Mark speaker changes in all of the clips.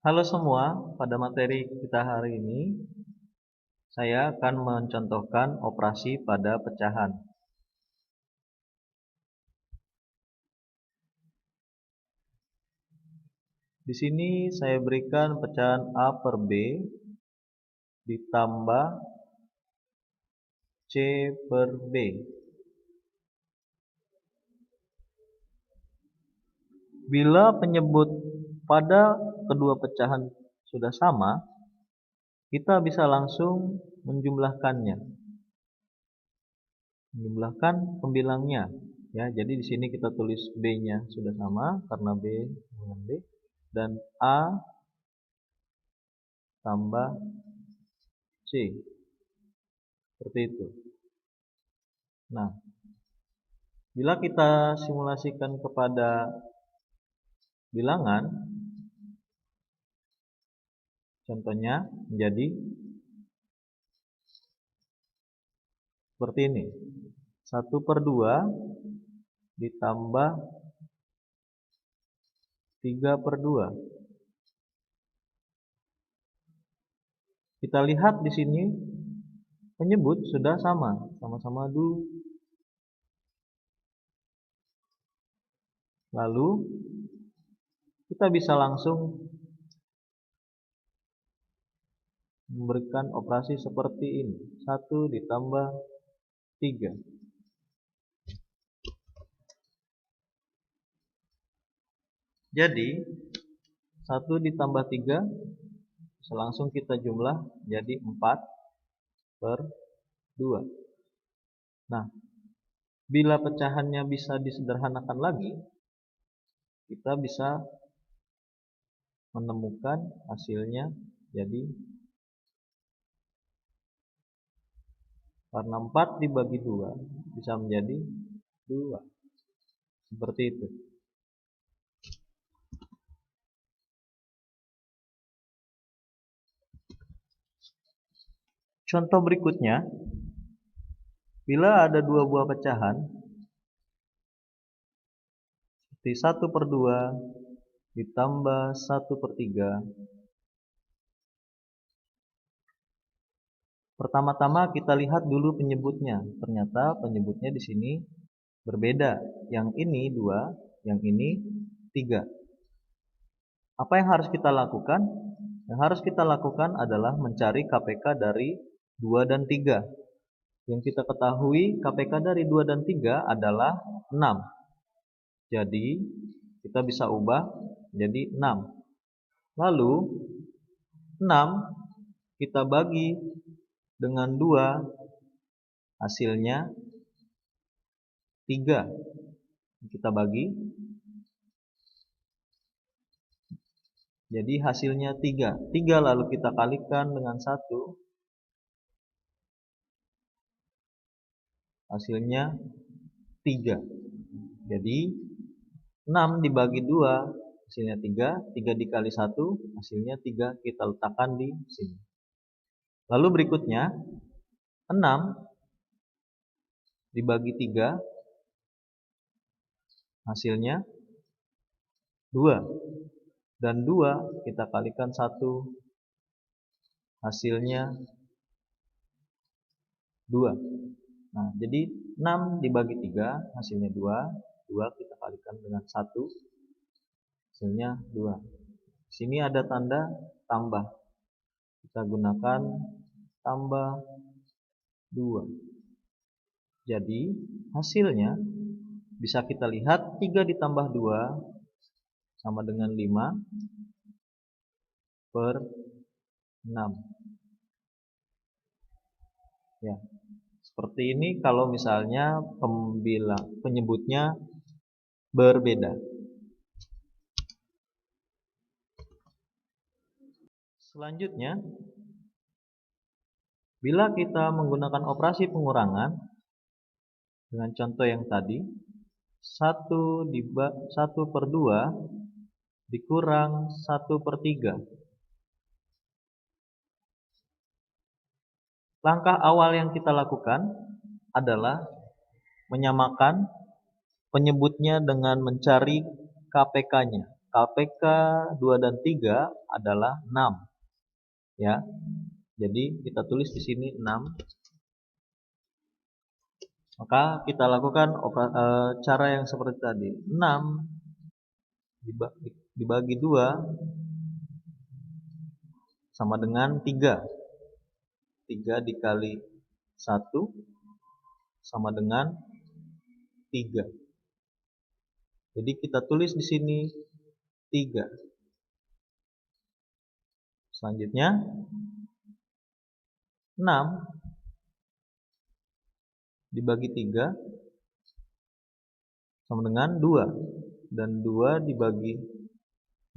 Speaker 1: Halo semua, pada materi kita hari ini saya akan mencontohkan operasi pada pecahan. Di sini saya berikan pecahan A per B ditambah C per B. Bila penyebut pada kedua pecahan sudah sama, kita bisa langsung menjumlahkannya. Menjumlahkan pembilangnya. Ya, jadi di sini kita tulis B-nya sudah sama karena B dengan B, dan A tambah C. Seperti itu. Nah, bila kita simulasikan kepada bilangan, contohnya menjadi seperti ini. 1/2 ditambah 3/2. Kita lihat di sini penyebut sudah sama-sama 2. Lalu kita bisa langsung memberikan operasi seperti ini. 1 ditambah 3. Jadi 1 ditambah 3 bisa langsung kita jumlah jadi 4/2. Nah, bila pecahannya bisa disederhanakan lagi, kita bisa menemukan hasilnya jadi, karena 4 dibagi 2 bisa menjadi 2. Seperti itu. Contoh berikutnya, bila ada 2 buah pecahan seperti 1/2 ditambah 1/3. Pertama-tama kita lihat dulu penyebutnya. Ternyata penyebutnya di sini berbeda. Yang ini 2, yang ini 3. Apa yang harus kita lakukan? Yang harus kita lakukan adalah mencari KPK dari 2 dan 3. Yang kita ketahui KPK dari 2 dan 3 adalah 6. Jadi kita bisa ubah jadi 6. Lalu 6 kita bagi dengan 2, hasilnya 3. Kita bagi, jadi hasilnya 3. 3 lalu kita kalikan dengan 1, hasilnya 3. Jadi 6 dibagi 2 hasilnya 3. 3 dikali 1 hasilnya 3. Kita letakkan di sini. Lalu berikutnya 6 dibagi 3 hasilnya 2. Dan 2 kita kalikan 1 hasilnya 2. Nah, jadi 6 dibagi 3 hasilnya 2. 2 kita kalikan dengan 1 hasilnya 2. Di sini ada tanda tambah. Kita gunakan tambah 2. Jadi hasilnya bisa kita lihat 3 ditambah 2 sama dengan 5/6. Ya. Seperti ini kalau misalnya penyebutnya berbeda. Selanjutnya, bila kita menggunakan operasi pengurangan dengan contoh yang tadi, 1/2 dikurang 1/3. Langkah awal yang kita lakukan adalah menyamakan penyebutnya dengan mencari KPK-nya. KPK 2 dan 3 adalah 6. Ya. Jadi kita tulis di sini 6. Maka kita lakukan cara yang seperti tadi. 6 dibagi 2 sama dengan 3. 3 dikali 1 sama dengan 3. Jadi kita tulis di sini 3. Selanjutnya 6 dibagi 3 sama dengan 2. Dan 2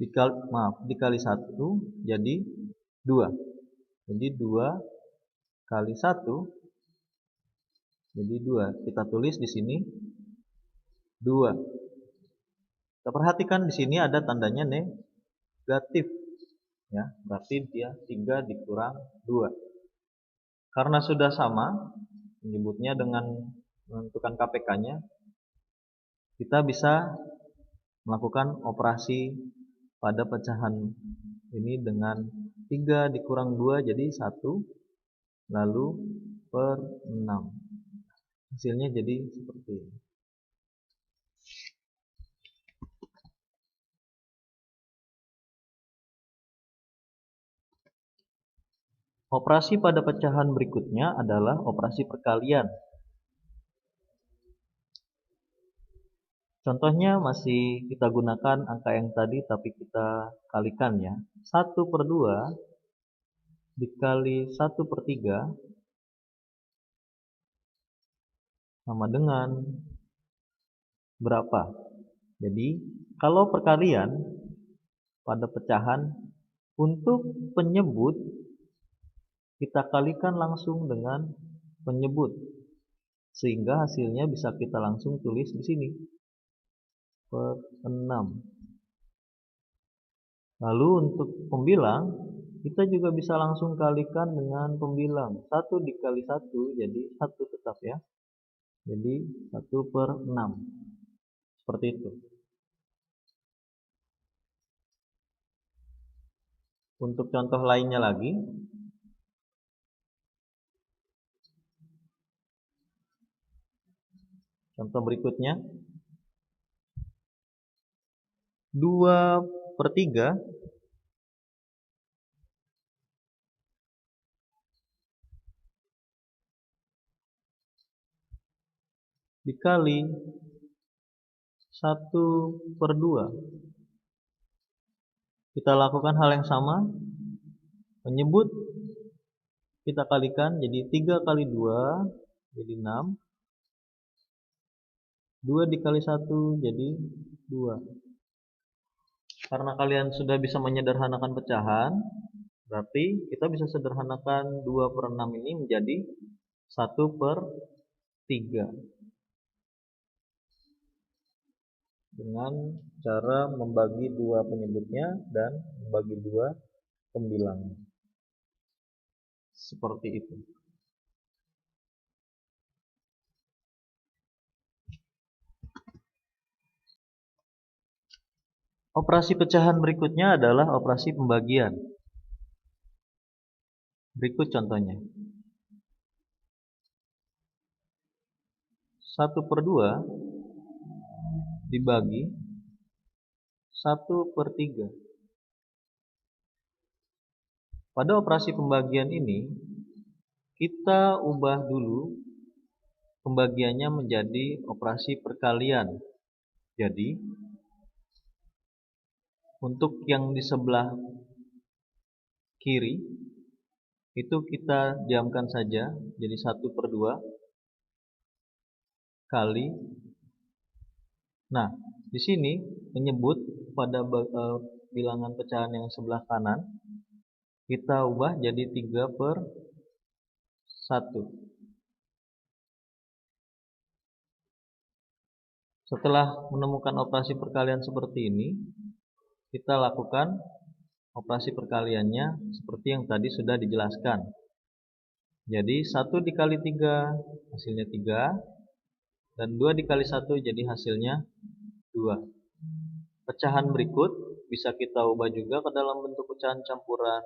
Speaker 1: dikali 1 jadi 2. Jadi 2 kali 1 jadi 2. Kita tulis di sini 2. Kita perhatikan di sini ada tandanya negatif. Ya, berarti dia 3 dikurang 2. Karena sudah sama menyebutnya dengan menentukan KPK-nya, kita bisa melakukan operasi pada pecahan ini dengan 3 dikurang 2 jadi 1, lalu per 6. Hasilnya jadi seperti ini. Operasi pada pecahan berikutnya adalah operasi perkalian. Contohnya masih kita gunakan angka yang tadi tapi kita kalikan ya. 1/2 dikali 1/3 sama dengan berapa? Jadi kalau perkalian pada pecahan untuk penyebut kita kalikan langsung dengan penyebut sehingga hasilnya bisa kita langsung tulis di sini per 6. Lalu untuk pembilang kita juga bisa langsung kalikan dengan pembilang. 1 dikali 1 jadi 1 tetap ya. Jadi 1/6. Seperti itu. Untuk contoh lainnya lagi, contoh berikutnya 2/3 dikali 1/2. Kita lakukan hal yang sama. Menyebut kita kalikan jadi 3 kali 2 jadi 6. 2 dikali 1 jadi 2. Karena kalian sudah bisa menyederhanakan pecahan, berarti kita bisa sederhanakan 2/6 ini menjadi 1/3 dengan cara membagi 2 penyebutnya dan membagi 2 pembilangnya. Seperti itu. Operasi pecahan berikutnya adalah operasi pembagian. Berikut contohnya. 1/2 dibagi 1/3. Pada operasi pembagian ini, kita ubah dulu pembagiannya menjadi operasi perkalian. Jadi, untuk yang di sebelah kiri, itu kita diamkan saja, jadi 1/2 kali. Nah, di sini menyebut pada bilangan pecahan yang sebelah kanan, kita ubah jadi 3/1. Setelah menemukan operasi perkalian seperti ini, kita lakukan operasi perkaliannya seperti yang tadi sudah dijelaskan. Jadi 1 dikali 3 hasilnya 3, dan 2 dikali 1 jadi hasilnya 2. Pecahan berikut bisa kita ubah juga ke dalam bentuk pecahan campuran.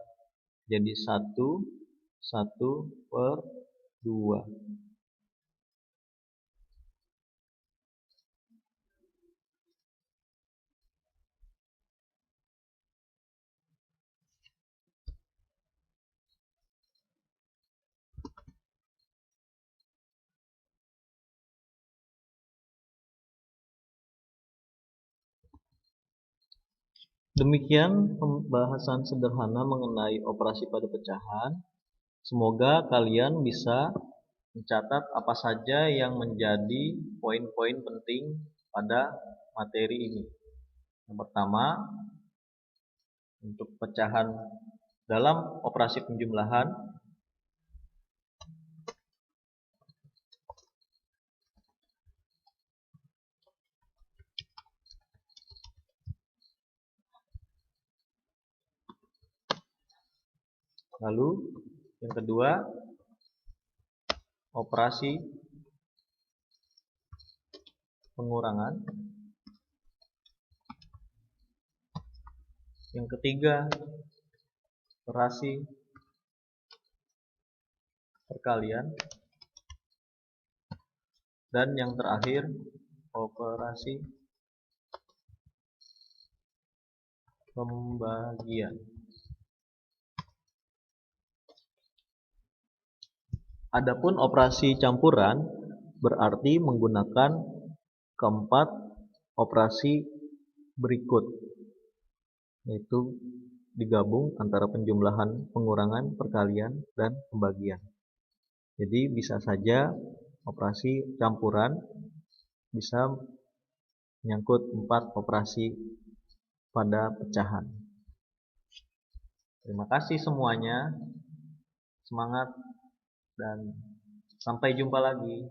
Speaker 1: Jadi 1/2. Demikian pembahasan sederhana mengenai operasi pada pecahan. Semoga kalian bisa mencatat apa saja yang menjadi poin-poin penting pada materi ini. Yang pertama, untuk pecahan dalam operasi penjumlahan, lalu yang kedua, operasi pengurangan. Yang ketiga, operasi perkalian. Dan yang terakhir, operasi pembagian. Adapun operasi campuran berarti menggunakan keempat operasi berikut, yaitu digabung antara penjumlahan, pengurangan, perkalian, dan pembagian. Jadi bisa saja operasi campuran bisa menyangkut 4 operasi pada pecahan. Terima kasih semuanya. Semangat dan sampai jumpa lagi.